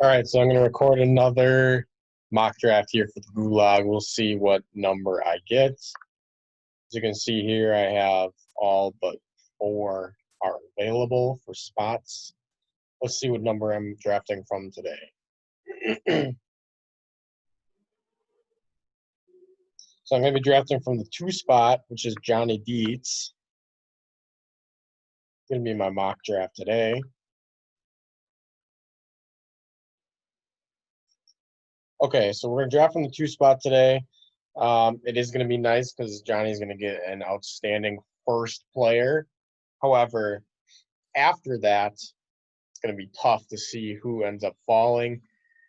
All right, so I'm going to record another mock draft here for the Gulag. We'll see what number I get. As you can see here, I have all but 4 are available for spots. Let's see what number I'm drafting from today. So I'm going to be drafting from the 2 spot, which is Johnny Dietz. It's going to be my mock draft today. Okay, so we're going to draft from the 2 spot today. It is going to be nice because Johnny's going to get an outstanding first player. However, after that, it's going to be tough to see who ends up falling.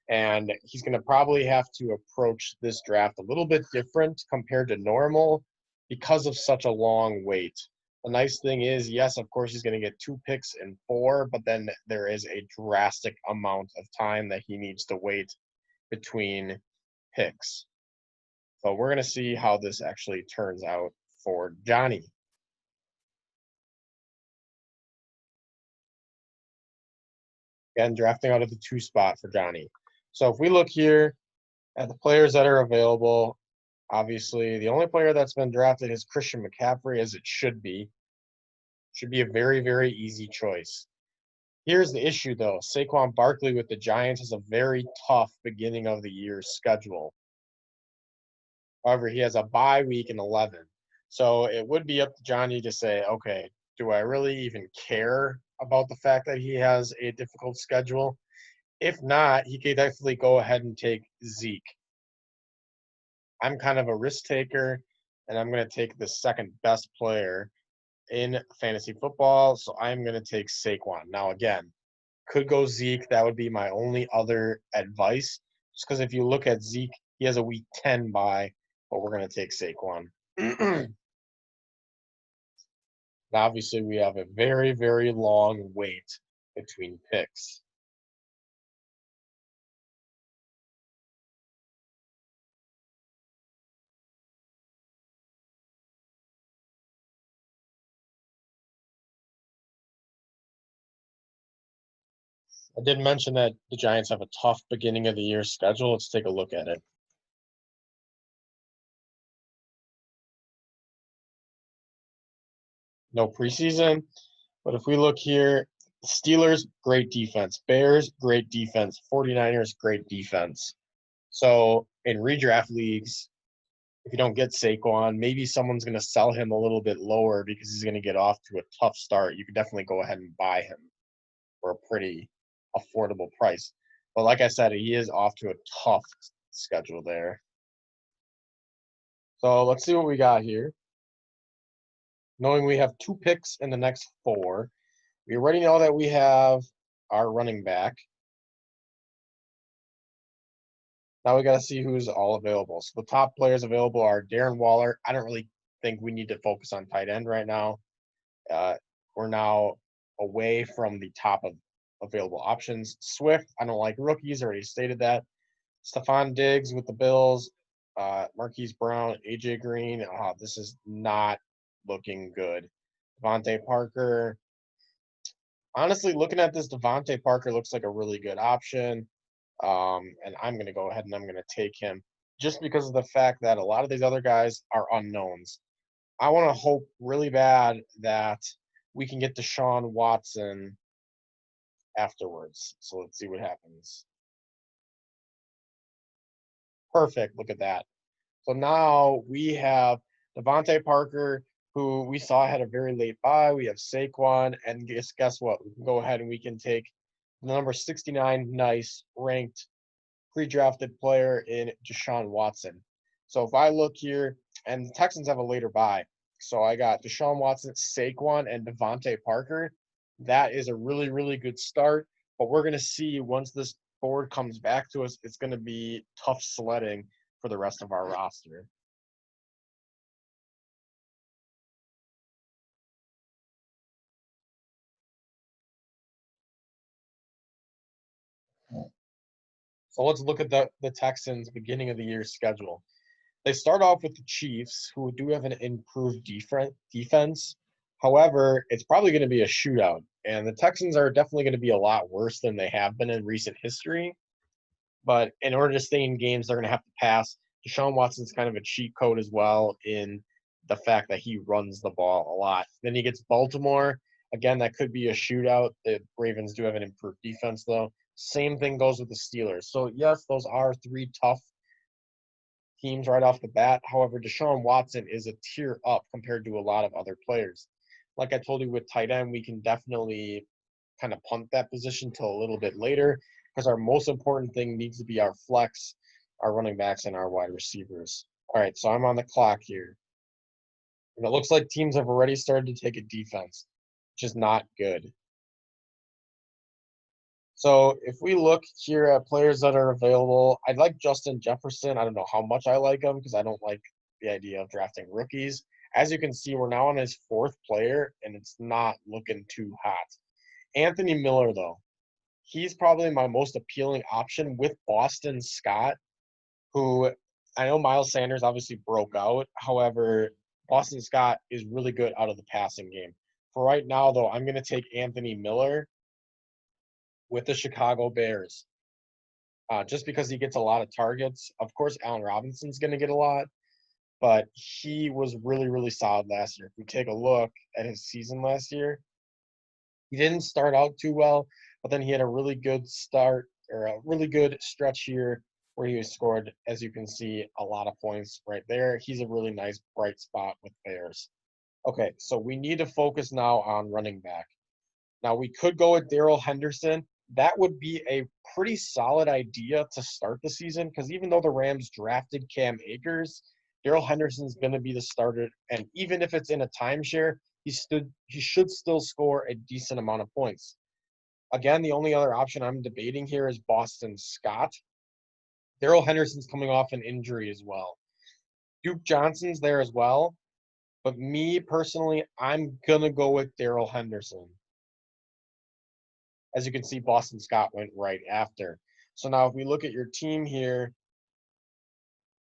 And he's going to probably have to approach this draft a little bit different compared to normal because of such a long wait. The nice thing is, yes, of course, he's going to get 2 picks in 4, but then there is a drastic amount of time that he needs to wait between picks. So we're going to see how this actually turns out for Johnny. Again, drafting out of the 2 spot for Johnny. So if we look here at the players that are available, obviously the only player that's been drafted is Christian McCaffrey, as it should be. Should be a very, very easy choice. Here's the issue, though. Saquon Barkley with the Giants has a very tough beginning of the year schedule. However, he has a bye week in 11. So it would be up to Johnny to say, okay, do I really even care about the fact that he has a difficult schedule? If not, he could definitely go ahead and take Zeke. I'm kind of a risk taker, and I'm going to take the second best player in fantasy football, so I'm going to take Saquon. Now, again, could go Zeke. That would be my only other advice, just because if you look at Zeke, he has a week 10 bye, but we're going to take Saquon. Obviously, we have a very, very long wait between picks. I did mention that the Giants have a tough beginning of the year schedule. Let's take a look at it. No preseason, but if we look here, Steelers, great defense. Bears, great defense. 49ers, great defense. So in redraft leagues, if you don't get Saquon, maybe someone's going to sell him a little bit lower because he's going to get off to a tough start. You could definitely go ahead and buy him for a pretty affordable price. But like I said, he is off to a tough schedule there. So let's see what we got here. Knowing we have 2 picks in the next 4, we already know that we have our running back. Now we got to see who's all available. So the top players available are Darren Waller. I don't really think we need to focus on tight end right now. We're now away from the top of available options. Swift, I don't like rookies. Already stated that. Stephon Diggs with the Bills. Marquise Brown, AJ Green. This is not looking good. Devontae Parker. Honestly, looking at this, Devontae Parker looks like a really good option. And I'm going to go ahead and I'm going to take him just because of the fact that a lot of these other guys are unknowns. I want to hope really bad that we can get Deshaun Watson afterwards. So let's see what happens. Perfect. Look at that. So now we have Devontae Parker, who we saw had a very late bye. We have Saquon, and guess what? We can go ahead and we can take the number 69 nice ranked pre-drafted player in Deshaun Watson. So if I look here, and the Texans have a later bye, so I got Deshaun Watson, Saquon, and Devontae Parker. That is a really, really good start. But we're going to see once this board comes back to us, it's going to be tough sledding for the rest of our roster. So let's look at the Texans' beginning of the year schedule. They start off with the Chiefs, who do have an improved defense. However, it's probably going to be a shootout. And the Texans are definitely going to be a lot worse than they have been in recent history. But in order to stay in games, they're going to have to pass. Deshaun Watson's kind of a cheat code as well in the fact that he runs the ball a lot. Then he gets Baltimore. Again, that could be a shootout. The Ravens do have an improved defense, though. Same thing goes with the Steelers. So, yes, those are three tough teams right off the bat. However, Deshaun Watson is a tier up compared to a lot of other players. Like I told you with tight end, we can definitely kind of punt that position till a little bit later because our most important thing needs to be our flex, our running backs, and our wide receivers. All right, so I'm on the clock here. And it looks like teams have already started to take a defense, which is not good. So if we look here at players that are available, I'd like Justin Jefferson. I don't know how much I like him because I don't like the idea of drafting rookies. As you can see, we're now on his fourth player, and it's not looking too hot. Anthony Miller, though, he's probably my most appealing option with Boston Scott, who I know Miles Sanders obviously broke out. However, Boston Scott is really good out of the passing game. For right now, though, I'm going to take Anthony Miller with the Chicago Bears just because he gets a lot of targets. Of course, Allen Robinson's going to get a lot, but he was really, really solid last year. If we take a look at his season last year, he didn't start out too well, but then he had a really good start or a really good stretch here where he scored, as you can see, a lot of points right there. He's a really nice bright spot with Bears. Okay, so we need to focus now on running back. Now, we could go with Darrell Henderson. That would be a pretty solid idea to start the season because even though the Rams drafted Cam Akers, Darrell Henderson's going to be the starter. And even if it's in a timeshare, he should still score a decent amount of points. Again, the only other option I'm debating here is Boston Scott. Darrell Henderson's coming off an injury as well. Duke Johnson's there as well. But me personally, I'm going to go with Darrell Henderson. As you can see, Boston Scott went right after. So now if we look at your team here,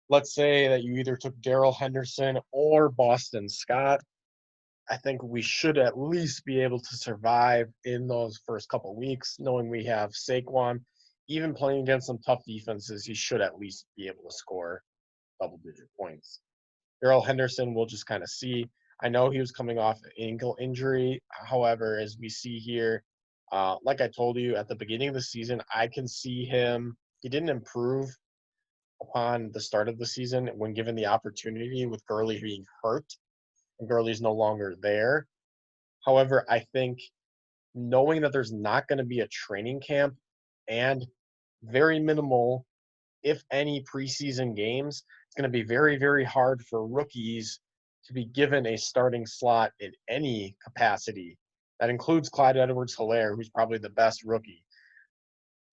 let's say that you either took Darrell Henderson or Boston Scott. I think we should at least be able to survive in those first couple weeks, knowing we have Saquon. Even playing against some tough defenses, he should at least be able to score double-digit points. Darrell Henderson, we'll just kind of see. I know he was coming off an ankle injury. However, as we see here, like I told you at the beginning of the season, I can see him. He didn't improve upon the start of the season when given the opportunity with Gurley being hurt, and Gurley's no longer there. However, I think knowing that there's not going to be a training camp and very minimal, if any, preseason games, it's going to be very, very hard for rookies to be given a starting slot in any capacity. That includes Clyde Edwards-Helaire, who's probably the best rookie.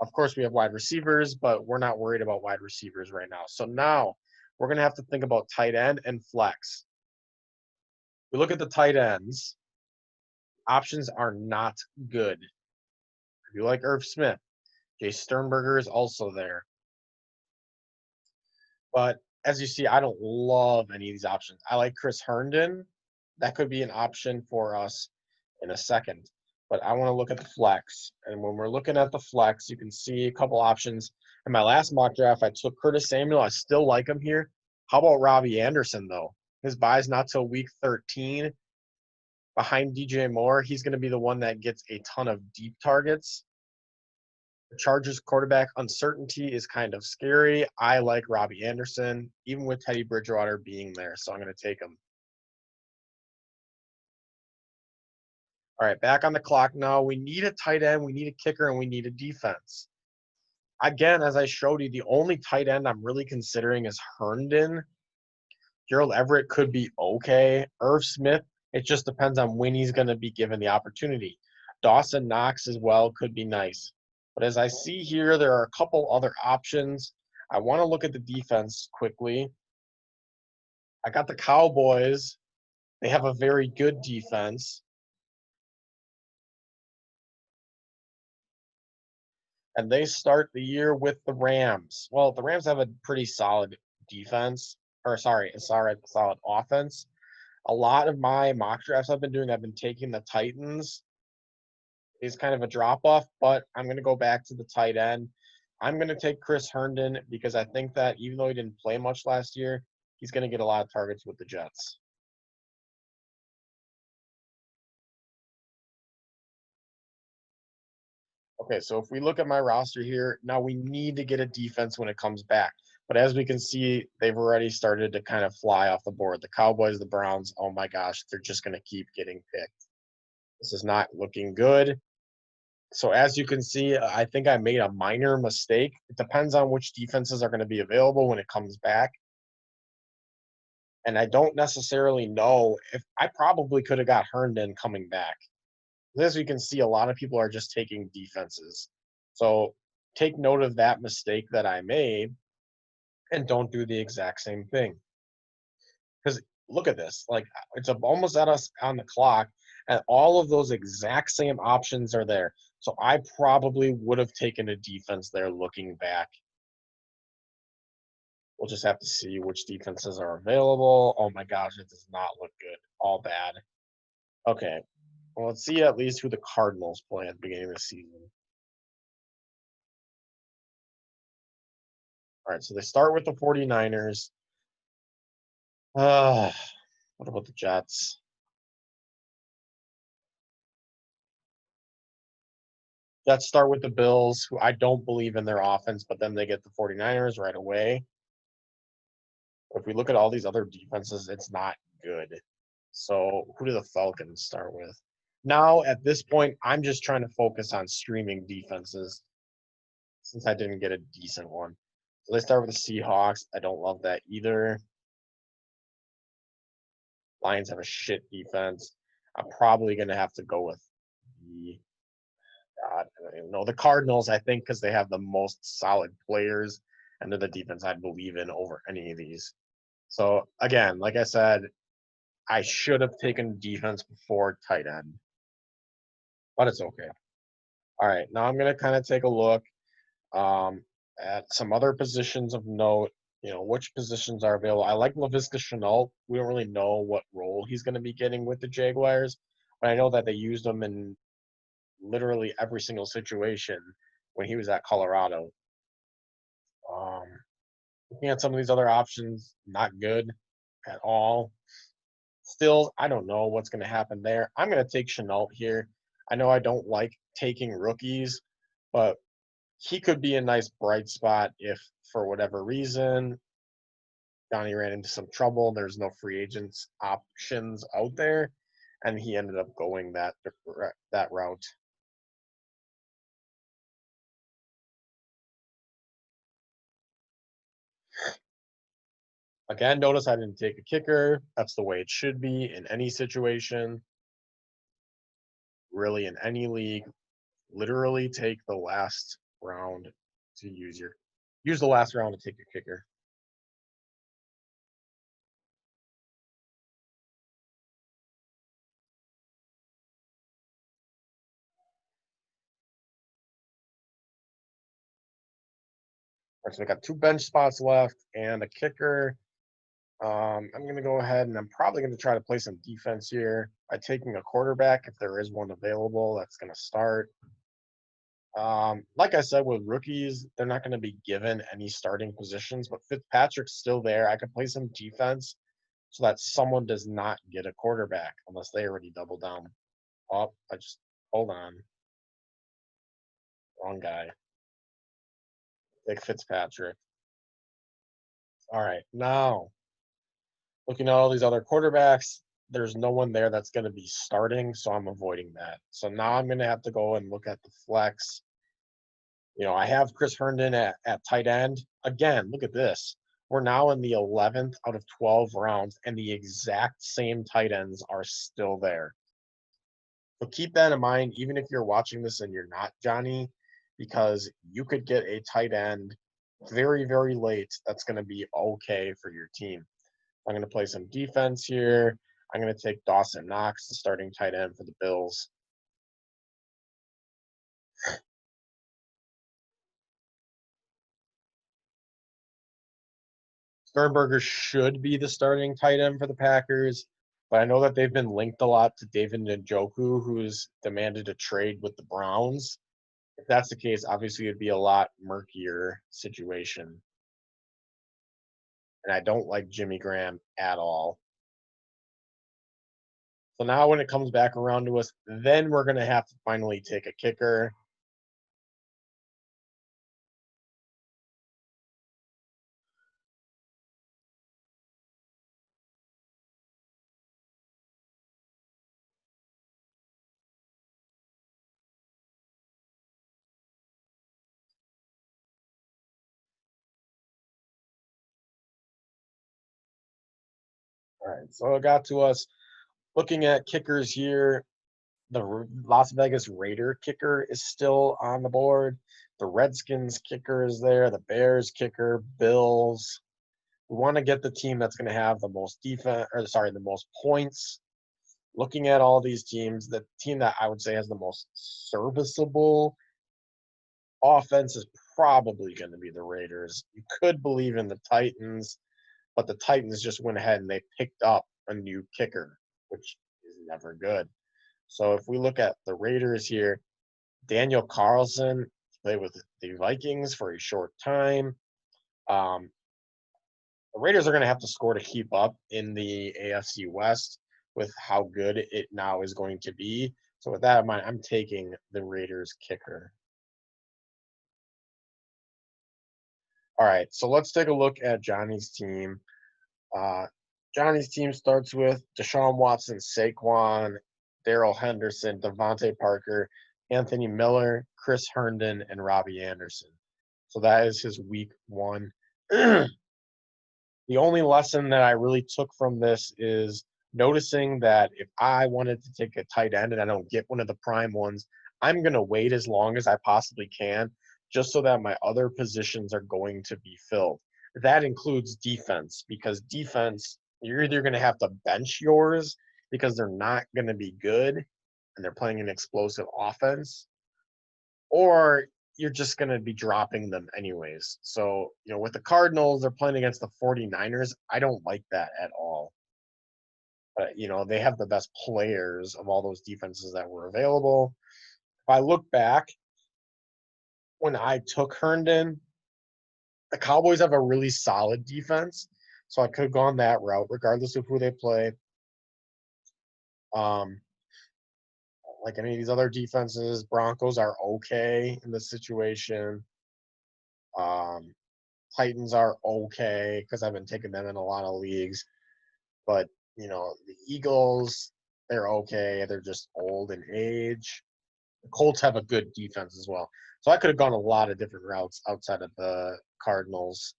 Of course, we have wide receivers, but we're not worried about wide receivers right now. So now we're going to have to think about tight end and flex. We look at the tight ends. Options are not good. If you like Irv Smith, Jay Sternberger is also there. But as you see, I don't love any of these options. I like Chris Herndon. That could be an option for us in a second. But I want to look at the flex. And when we're looking at the flex, you can see a couple options. In my last mock draft, I took Curtis Samuel. I still like him here. How about Robbie Anderson, though? His bye's not till week 13. Behind DJ Moore, he's going to be the one that gets a ton of deep targets. The Chargers quarterback uncertainty is kind of scary. I like Robbie Anderson, even with Teddy Bridgewater being there, so I'm going to take him. All right, back on the clock now. We need a tight end, we need a kicker, and we need a defense. Again, as I showed you, the only tight end I'm really considering is Herndon. Gerald Everett could be okay. Irv Smith, it just depends on when he's going to be given the opportunity. Dawson Knox as well could be nice. But as I see here, there are a couple other options. I want to look at the defense quickly. I got the Cowboys. They have a very good defense. And they start the year with the Rams. Well, the Rams have a pretty solid defense. A solid offense. A lot of my mock drafts I've been doing, I've been taking the Titans is kind of a drop off, but I'm going to go back to the tight end. I'm going to take Chris Herndon because I think that even though he didn't play much last year, he's going to get a lot of targets with the Jets. Okay, so if we look at my roster here, now we need to get a defense when it comes back. But as we can see, they've already started to kind of fly off the board. The Cowboys, the Browns, oh my gosh, they're just going to keep getting picked. This is not looking good. So as you can see, I think I made a minor mistake. It depends on which defenses are going to be available when it comes back. And I don't necessarily know if I probably could have got Herndon coming back. As you can see, a lot of people are just taking defenses. So take note of that mistake that I made and don't do the exact same thing. Because look at this. Like it's almost at us on the clock, and all of those exact same options are there. So I probably would have taken a defense there looking back. We'll just have to see which defenses are available. Oh my gosh, it does not look good. All bad. Okay. Well, let's see at least who the Cardinals play at the beginning of the season. All right, so they start with the 49ers. Uh, what about the Jets? Jets start with the Bills, who I don't believe in their offense, but then they get the 49ers right away. If we look at all these other defenses, it's not good. So who do the Falcons start with? Now, at this point, I'm just trying to focus on streaming defenses since I didn't get a decent one. So they start with the Seahawks. I don't love that either. Lions have a shit defense. I'm probably going to have to go with the God, I don't even know. The Cardinals, I think, because they have the most solid players and they're the defense I believe in over any of these. So again, like I said, I should have taken defense before tight end, but it's okay. All right, now I'm gonna kind of take a look at some other positions of note. You know, which positions are available. I like Laviska Shenault. We don't really know what role he's going to be getting with the Jaguars, but I know that they used him in literally every single situation when he was at Colorado. Um, Looking at some of these other options, not good at all. Still, I don't know what's going to happen there. I'm going to take Chenault here. I know I don't like taking rookies, but he could be a nice bright spot if, for whatever reason, Johnny ran into some trouble. There's no free agents options out there, and he ended up going that route. Again, notice I didn't take a kicker. That's the way it should be in any situation, really in any league. Literally take the last round to use the last round to take your kicker. All right, so we got two bench spots left and a kicker. I'm going to go ahead and I'm probably going to try to play some defense here by taking a quarterback if there is one available that's going to start. Like I said, with rookies, they're not going to be given any starting positions, but Fitzpatrick's still there. I could play some defense so that someone does not get a quarterback unless they already double down. Oh, I just hold on. Wrong guy. Take Fitzpatrick. All right. Now, looking at all these other quarterbacks, there's no one there that's going to be starting, so I'm avoiding that. So now I'm going to have to go and look at the flex. You know, I have Chris Herndon at tight end. Again, look at this. We're now in the 11th out of 12 rounds, and the exact same tight ends are still there. So keep that in mind, even if you're watching this and you're not Johnny, because you could get a tight end very, very late that's going to be okay for your team. I'm going to play some defense here. I'm going to take Dawson Knox, the starting tight end for the Bills. Sternberger should be the starting tight end for the Packers. But I know that they've been linked a lot to David Njoku, who's demanded a trade with the Browns. If that's the case, obviously it'd be a lot murkier situation. And I don't like Jimmy Graham at all. So now when it comes back around to us, then we're going to have to finally take a kicker. All right, so it got to us looking at kickers here. The Las Vegas Raider kicker is still on the board. The Redskins kicker is there. The Bears kicker, Bills. We want to get the team that's going to have the most defense, or sorry, the most points. Looking at all these teams, the team that I would say has the most serviceable offense is probably going to be the Raiders. You could believe in the Titans, but the Titans just went ahead and they picked up a new kicker, which is never good. So if we look at the Raiders here, Daniel Carlson played with the Vikings for a short time. The Raiders are going to have to score to keep up in the AFC West with how good it now is going to be. So with that in mind, I'm taking the Raiders kicker. All right, so let's take a look at Johnny's team. Uh, Johnny's team starts with Deshaun Watson, Saquon, Darrell Henderson, Devontae Parker, Anthony Miller, Chris Herndon, and Robbie Anderson. So that is his week one. The only lesson that I really took from this is noticing that if I wanted to take a tight end and I don't get one of the prime ones, I'm going to wait as long as I possibly can just so that my other positions are going to be filled. That includes defense because defense, you're either going to have to bench yours because they're not going to be good and they're playing an explosive offense, or you're just going to be dropping them anyways. So, with the Cardinals, they're playing against the 49ers. I don't like that at all. But, they have the best players of all those defenses that were available. If I look back, when I took Herndon, the Cowboys have a really solid defense. So I could have gone that route, regardless of who they play. Um, like any of these other defenses, Broncos are okay in this situation. Um, Titans are okay because I've been taking them in a lot of leagues. But, the Eagles, they're okay. They're just old in age. The Colts have a good defense as well. So I could have gone a lot of different routes outside of the Cardinals.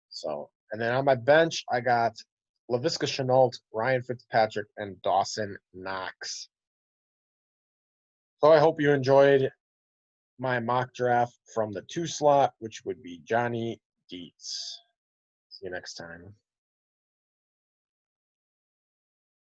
So, and then on my bench, I got Laviska Shenault, Ryan Fitzpatrick, and Dawson Knox. So I hope you enjoyed my mock draft from the 2 slot, which would be Johnny Dietz. See you next time.